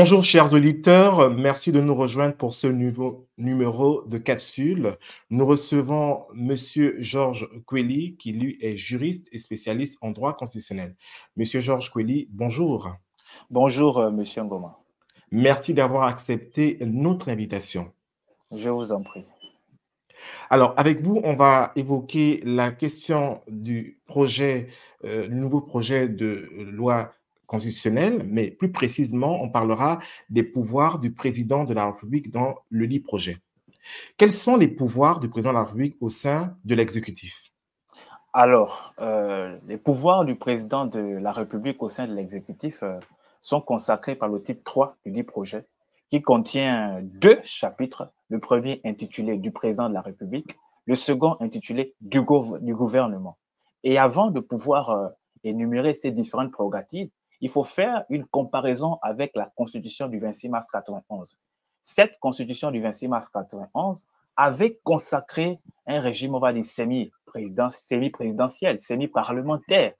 Bonjour chers auditeurs, merci de nous rejoindre pour ce nouveau numéro de Capsule. Nous recevons Monsieur Georges Kweli, qui lui est juriste et spécialiste en droit constitutionnel. Monsieur Georges Kweli, bonjour. Bonjour, Monsieur Ngoma. Merci d'avoir accepté notre invitation. Je vous en prie. Alors, avec vous, on va évoquer la question du projet, nouveau projet de loi constitutionnelle, mais plus précisément, on parlera des pouvoirs du président de la République dans le dit projet. Quels sont les pouvoirs du président de la République au sein de l'exécutif? Alors, les pouvoirs du président de la République au sein de l'exécutif sont consacrés par le titre 3 du dit projet, qui contient deux chapitres. Le premier intitulé du président de la République, le second intitulé du gouvernement. Et avant de pouvoir énumérer ces différentes prérogatives, il faut faire une comparaison avec la Constitution du 26 mars 91. Cette Constitution du 26 mars 91 avait consacré un régime, on va dire, semi-présidentiel, semi-parlementaire,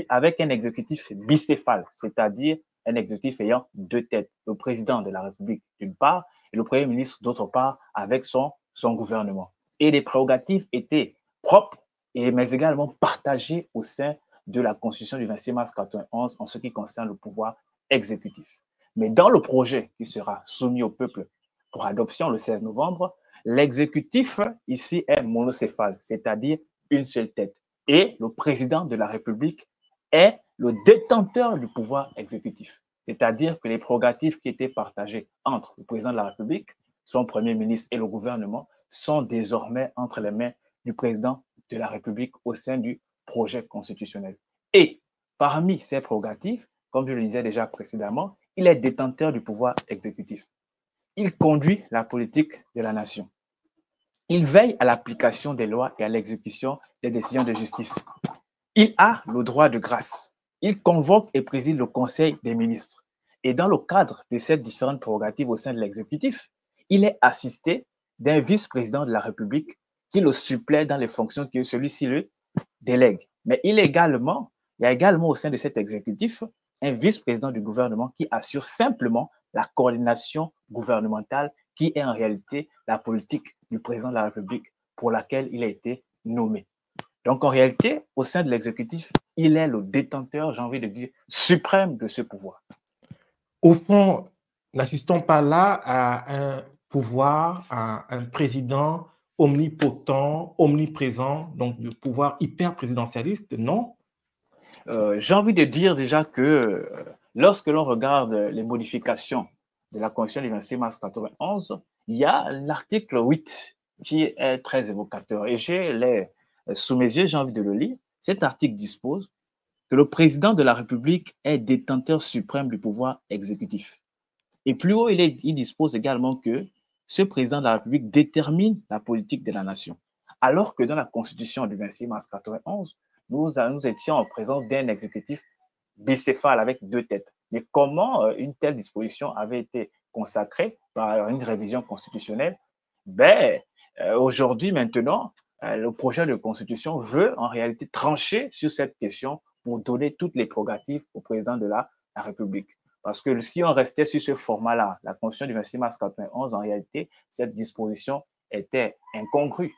avec un exécutif bicéphale, c'est-à-dire un exécutif ayant deux têtes, le président de la République d'une part et le Premier ministre d'autre part avec son gouvernement. Et les prérogatives étaient propres, mais également partagées au sein de la Constitution du 26 mars 91 en ce qui concerne le pouvoir exécutif. Mais dans le projet qui sera soumis au peuple pour adoption le 16 novembre, l'exécutif ici est monocéphale, c'est-à-dire une seule tête. Et le président de la République est le détenteur du pouvoir exécutif. C'est-à-dire que les prérogatives qui étaient partagées entre le président de la République, son Premier ministre et le gouvernement sont désormais entre les mains du président de la République au sein du projet constitutionnel. Et parmi ces prérogatives, comme je le disais déjà précédemment, il est détenteur du pouvoir exécutif. Il conduit la politique de la nation. Il veille à l'application des lois et à l'exécution des décisions de justice. Il a le droit de grâce. Il convoque et préside le Conseil des ministres. Et dans le cadre de ces différentes prérogatives au sein de l'exécutif, il est assisté d'un vice-président de la République qui le supplée dans les fonctions que celui-ci le délègue. Mais il y a également au sein de cet exécutif un vice-président du gouvernement qui assure simplement la coordination gouvernementale qui est en réalité la politique du président de la République pour laquelle il a été nommé. Donc en réalité, au sein de l'exécutif, il est le détenteur, j'ai envie de dire, suprême de ce pouvoir. Au fond, n'assistons pas là à un pouvoir, à un président omnipotent, omniprésent, donc de pouvoir hyper présidentialiste, non? J'ai envie de dire déjà que lorsque l'on regarde les modifications de la Constitution du 26 mars 91, il y a l'article 8 qui est très évocateur. Et sous mes yeux, j'ai envie de le lire. Cet article dispose que le président de la République est détenteur suprême du pouvoir exécutif. Et plus haut, il dispose également que ce président de la République détermine la politique de la nation. Alors que dans la Constitution du 26 mars 91, nous étions en présence d'un exécutif bicéphale avec deux têtes. Mais comment une telle disposition avait été consacrée par une révision constitutionnelle? Aujourd'hui, maintenant, le projet de constitution veut en réalité trancher sur cette question pour donner toutes les prérogatives au président de la République. Parce que si on restait sur ce format-là, la Constitution du 26 mars 91, en réalité, cette disposition était incongrue,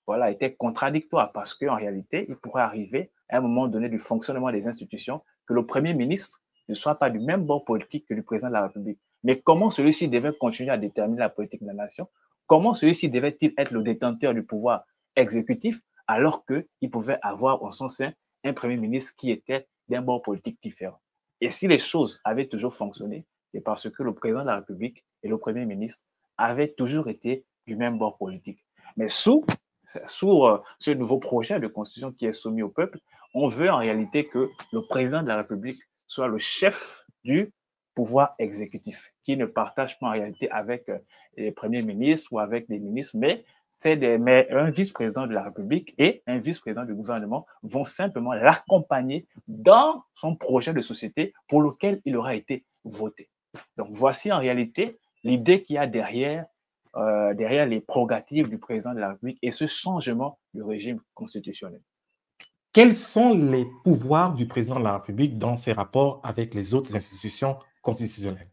voilà, était contradictoire parce qu'en réalité, il pourrait arriver à un moment donné du fonctionnement des institutions que le Premier ministre ne soit pas du même bord politique que le président de la République. Mais comment celui-ci devait continuer à déterminer la politique de la nation? Comment celui-ci devait-il être le détenteur du pouvoir exécutif alors qu'il pouvait avoir en son sein un Premier ministre qui était d'un bord politique différent? Et si les choses avaient toujours fonctionné, c'est parce que le président de la République et le Premier ministre avaient toujours été du même bord politique. Mais sous ce nouveau projet de constitution qui est soumis au peuple, on veut en réalité que le président de la République soit le chef du pouvoir exécutif, qui ne partage pas en réalité avec les premiers ministres ou avec les ministres, mais un vice-président de la République et un vice-président du gouvernement vont simplement l'accompagner dans son projet de société pour lequel il aura été voté. Donc voici en réalité l'idée qu'il y a derrière les prérogatives du président de la République et ce changement du régime constitutionnel. Quels sont les pouvoirs du président de la République dans ses rapports avec les autres institutions constitutionnelles?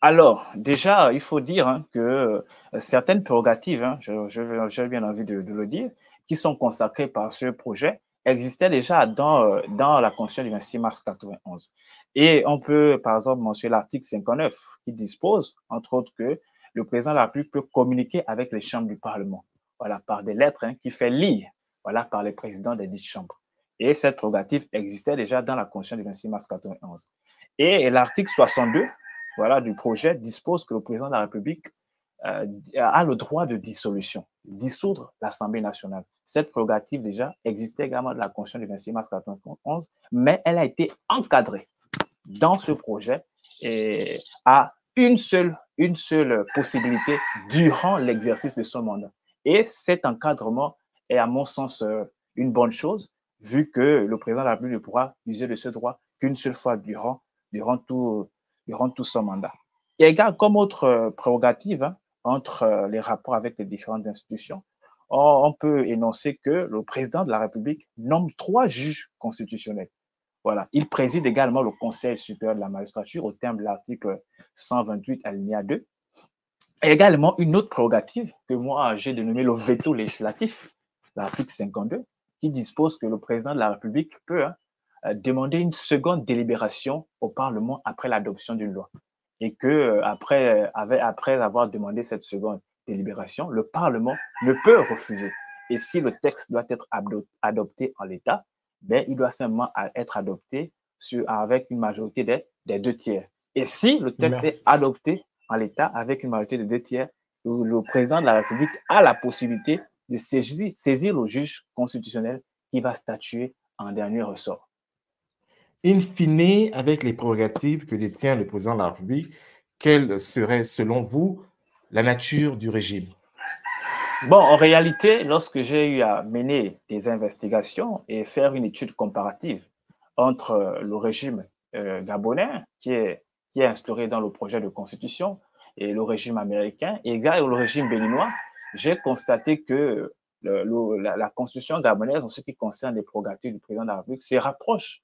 Alors, déjà, il faut dire que certaines prérogatives, j'ai bien envie de le dire, qui sont consacrées par ce projet, existaient déjà dans la Constitution du 26 mars 91. Et on peut, par exemple, mentionner l'article 59 qui dispose, entre autres, que le président de la République peut communiquer avec les chambres du Parlement, voilà, par des lettres qui fait lire, voilà, par les présidents des dites chambres. Et cette prérogative existait déjà dans la Constitution du 26 mars 91. Et l'article 62 voilà, du projet dispose que le président de la République a le droit de dissolution, dissoudre l'Assemblée nationale. Cette prérogative déjà existait également dans la Constitution du 26 mars 1991, mais elle a été encadrée dans ce projet et à une seule possibilité durant l'exercice de son mandat. Et cet encadrement est, à mon sens, une bonne chose, vu que le président de la République ne pourra user de ce droit qu'une seule fois durant tout son mandat. Il y a comme autre prérogative entre les rapports avec les différentes institutions, on peut énoncer que le président de la République nomme 3 juges constitutionnels. Voilà. Il préside également le Conseil supérieur de la magistrature au terme de l'article 128 alinéa 2. Et également une autre prérogative que moi j'ai dénommée le veto législatif, l'article 52, qui dispose que le président de la République peut demander une seconde délibération au Parlement après l'adoption d'une loi. Et que après avoir demandé cette seconde délibération, le Parlement ne peut refuser. Et si le texte doit être adopté en l'état, ben, il doit simplement être adopté avec une majorité des 2 tiers. Et si le texte est adopté en l'état avec une majorité de 2 tiers, le président de la République a la possibilité de saisir le juge constitutionnel qui va statuer en dernier ressort. In fine, avec les prérogatives que détient le président de la République, quelle serait, selon vous, la nature du régime? Bon, en réalité, lorsque j'ai eu à mener des investigations et faire une étude comparative entre le régime gabonais, qui est instauré dans le projet de constitution, et le régime américain, et le régime béninois, j'ai constaté que la constitution gabonaise, en ce qui concerne les prérogatives du président de la République, se rapproche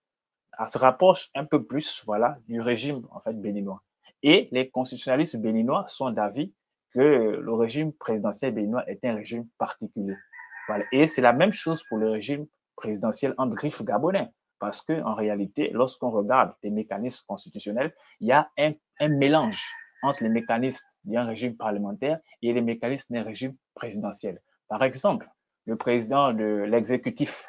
un peu plus, voilà, du régime en fait béninois. Et les constitutionnalistes béninois sont d'avis que le régime présidentiel béninois est un régime particulier. Voilà. Et c'est la même chose pour le régime présidentiel en griffe gabonais, parce qu'en réalité, lorsqu'on regarde les mécanismes constitutionnels, il y a un mélange entre les mécanismes d'un régime parlementaire et les mécanismes d'un régime présidentiel. Par exemple, le président de l'exécutif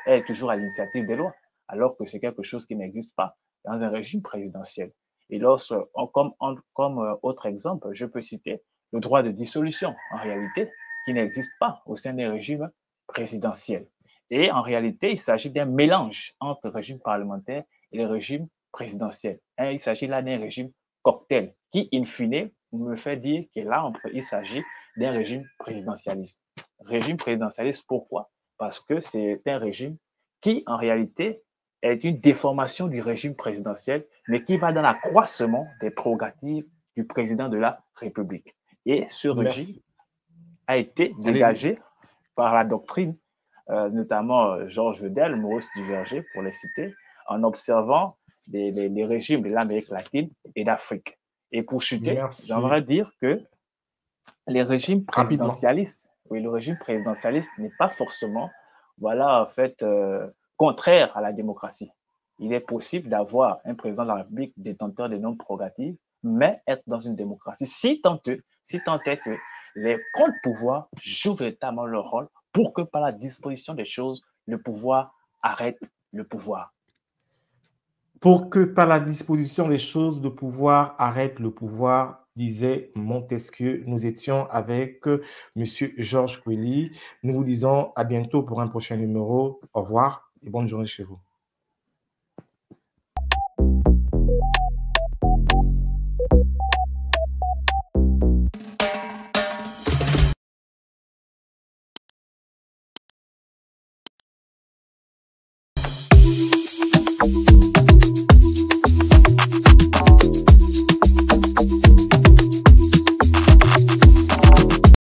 est toujours à l'initiative des lois, alors que c'est quelque chose qui n'existe pas dans un régime présidentiel. Et comme autre exemple, je peux citer le droit de dissolution, en réalité, qui n'existe pas au sein des régimes présidentiels. Et en réalité, il s'agit d'un mélange entre le régime parlementaire et le régime présidentiel. Il s'agit là d'un régime cocktail qui, in fine, me fait dire que là, il s'agit d'un régime présidentialiste. Régime présidentialiste, pourquoi? Parce que c'est un régime qui, en réalité, est une déformation du régime présidentiel, mais qui va dans l'accroissement des prérogatives du président de la République. Et ce régime a été dégagé par la doctrine, notamment Georges Vedel, Maurice Duverger, pour les citer, en observant les régimes de l'Amérique latine et d'Afrique. Et pour chuter, j'aimerais dire que les régimes présidentialistes, oui, le régime présidentialiste n'est pas forcément, voilà, en fait, contraire à la démocratie. Il est possible d'avoir un président de la République détenteur des normes prérogatives, mais être dans une démocratie si tant est que les contre-pouvoirs jouent véritablement leur rôle pour que par la disposition des choses, le pouvoir arrête le pouvoir. Pour que par la disposition des choses, le pouvoir arrête le pouvoir, disait Montesquieu. Nous étions avec M. Georges Kweli. Nous vous disons à bientôt pour un prochain numéro. Au revoir et bonne journée chez vous.